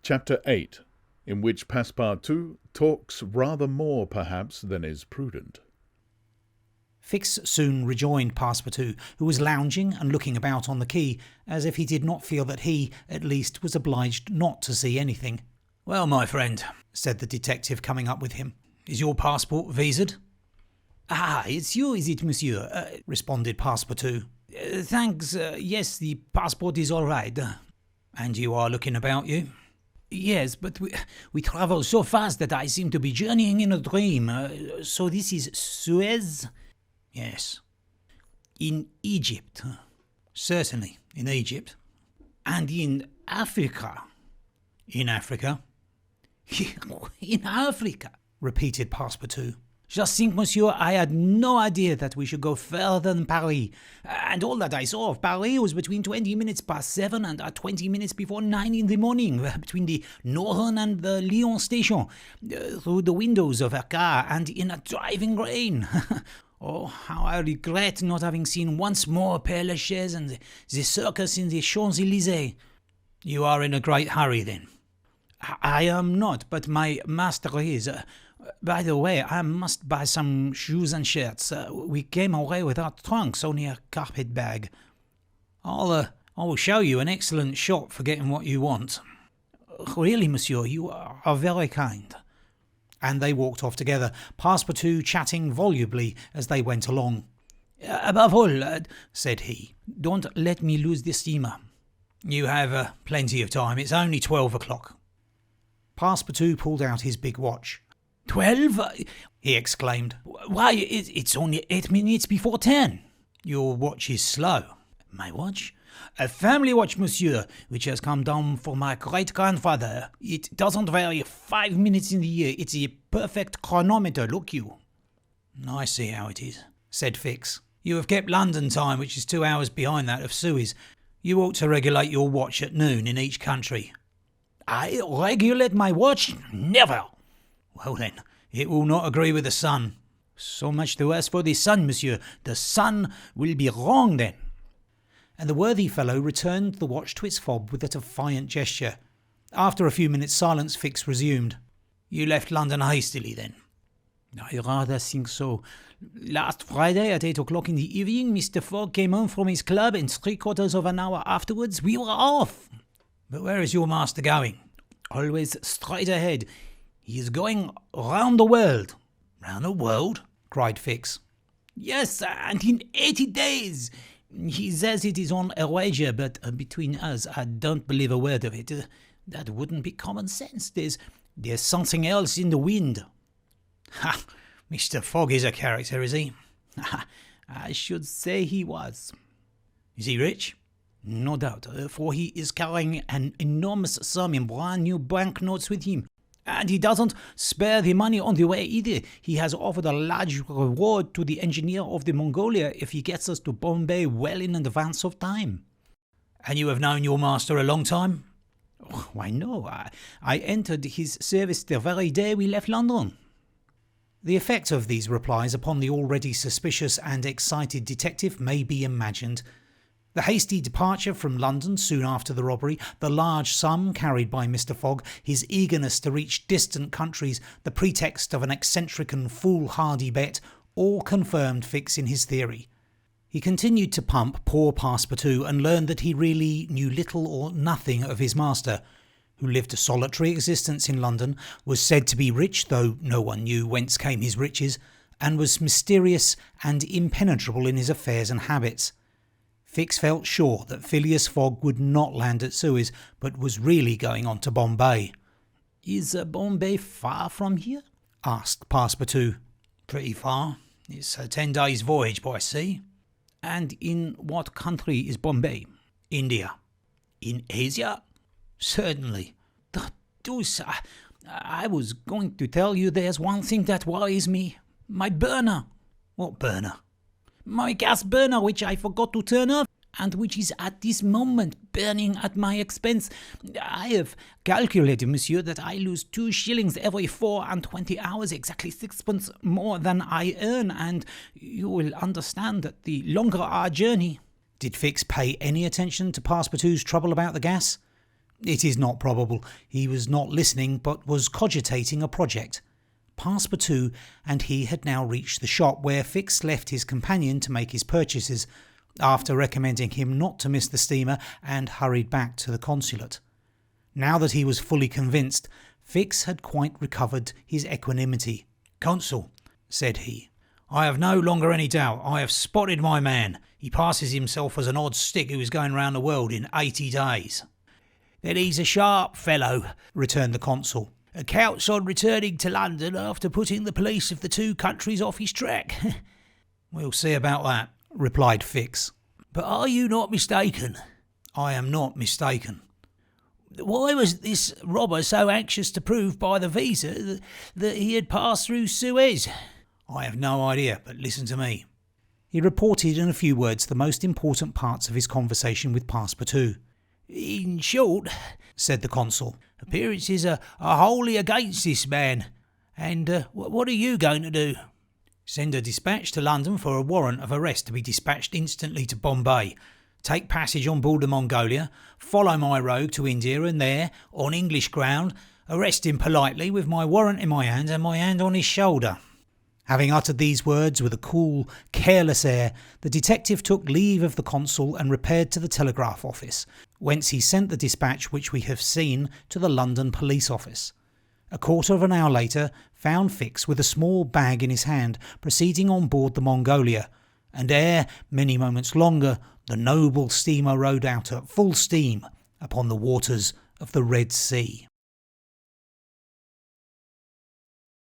Chapter 8, in which Passepartout talks rather more, perhaps, than is prudent. Fix soon rejoined Passepartout, who was lounging and looking about on the quay, as if he did not feel that he, at least, was obliged not to see anything. "Well, my friend," said the detective, coming up with him, "is your passport visaed?" "Ah, it's you, is it, monsieur?" responded Passepartout. "Thanks, yes, the passport is all right." "And you are looking about you?" "Yes, but we travel so fast that I seem to be journeying in a dream. So this is Suez?" "Yes." "In Egypt?" "Certainly, in Egypt." "And in Africa?" "In Africa." "In Africa," repeated Passepartout. "Just think, monsieur, I had no idea that we should go further than Paris, and all that I saw of Paris was between 20 minutes past 7 and 20 minutes before 9 in the morning, between the Northern and the Lyon station, through the windows of a car and in a driving rain. Oh, how I regret not having seen once more Père Lachaise and the circus in the Champs-Élysées." "You are in a great hurry, then?" "I am not, but my master is. By the way, I must buy some shoes and shirts. We came away without trunks, only a carpet bag." I will show you an excellent shop for getting what you want." "Really, monsieur, you are very kind." And they walked off together, Passepartout chatting volubly as they went along. "Above all," said he, "don't let me lose the steamer." "You have plenty of time. It's only 12 o'clock. Passepartout pulled out his big watch. 12? He exclaimed. "Why, it's only 8 minutes before 10. Your watch is slow." "My watch?" "A family watch, monsieur, which has come down for my great-grandfather. It doesn't vary 5 minutes in the year. It's a perfect chronometer, look you." "I see how it is," said Fix. "You have kept London time, which is 2 hours behind that of Suez. You ought to regulate your watch at noon in each country." "I regulate my watch? Never!" "Well then, it will not agree with the sun." "So much the worse for the sun, monsieur. The sun will be wrong then." And the worthy fellow returned the watch to its fob with a defiant gesture. After a few minutes' silence, Fix resumed. "You left London hastily then?" "I rather think so. Last Friday at 8 o'clock in the evening, Mr. Fogg came home from his club, and 3/4 of an hour afterwards we were off." "But where is your master going?" "Always straight ahead. He is going round the world." "Round the world?" cried Fix. "Yes, and in 80 days. He says it is on a wager, but between us, I don't believe a word of it. That wouldn't be common sense. There's something else in the wind." "Ha! Mr. Fogg is a character, is he?" "I should say he was." "Is he rich?" "No doubt, for he is carrying an enormous sum in brand new banknotes with him. And he doesn't spare the money on the way either. He has offered a large reward to the engineer of the Mongolia if he gets us to Bombay well in advance of time." "And you have known your master a long time?" "Oh, why no, I entered his service the very day we left London." The effect of these replies upon the already suspicious and excited detective may be imagined. The hasty departure from London soon after the robbery, the large sum carried by Mr. Fogg, his eagerness to reach distant countries, the pretext of an eccentric and foolhardy bet, all confirmed Fix in his theory. He continued to pump poor Passepartout and learned that he really knew little or nothing of his master, who lived a solitary existence in London, was said to be rich, though no one knew whence came his riches, and was mysterious and impenetrable in his affairs and habits. Fix felt sure that Phileas Fogg would not land at Suez, but was really going on to Bombay. "Is Bombay far from here?" asked Passepartout. "Pretty far. It's a 10 days' voyage by sea." "And in what country is Bombay?" "India." "In Asia?" "Certainly." "The deuce! I was going to tell you there's one thing that worries me. My burner." "What burner?" "My gas burner, which I forgot to turn off, and which is at this moment burning at my expense. I have calculated, monsieur, that I lose 2 shillings every 24 hours, exactly 6 pence more than I earn, and you will understand that the longer our journey—" Did Fix pay any attention to Passepartout's trouble about the gas? It is not probable. He was not listening, but was cogitating a project. Passepartout and he had now reached the shop where Fix left his companion to make his purchases, after recommending him not to miss the steamer, and hurried back to the consulate. Now that he was fully convinced, Fix had quite recovered his equanimity. "Consul," said he, "I have no longer any doubt. I have spotted my man. He passes himself as an odd stick who is going round the world in 80 days. "Then he's a sharp fellow," returned the consul, "and counts on returning to London after putting the police of the two countries off his track." "We'll see about that," replied Fix. "But are you not mistaken?" "I am not mistaken." "Why was this robber so anxious to prove by the visa that he had passed through Suez?" "I have no idea, but listen to me." He reported in a few words the most important parts of his conversation with Passepartout. "In short," said the consul, "appearances are wholly against this man. And what are you going to do?" "Send a dispatch to London for a warrant of arrest to be dispatched instantly to Bombay. Take passage on board the Mongolia, follow my rogue to India, and there, on English ground, arrest him politely with my warrant in my hand and my hand on his shoulder." Having uttered these words with a cool, careless air, the detective took leave of the consul and repaired to the telegraph office, whence he sent the dispatch which we have seen to the London police office. A quarter of an hour later found Fix with a small bag in his hand, proceeding on board the Mongolia, and ere many moments longer the noble steamer rode out at full steam upon the waters of the Red Sea.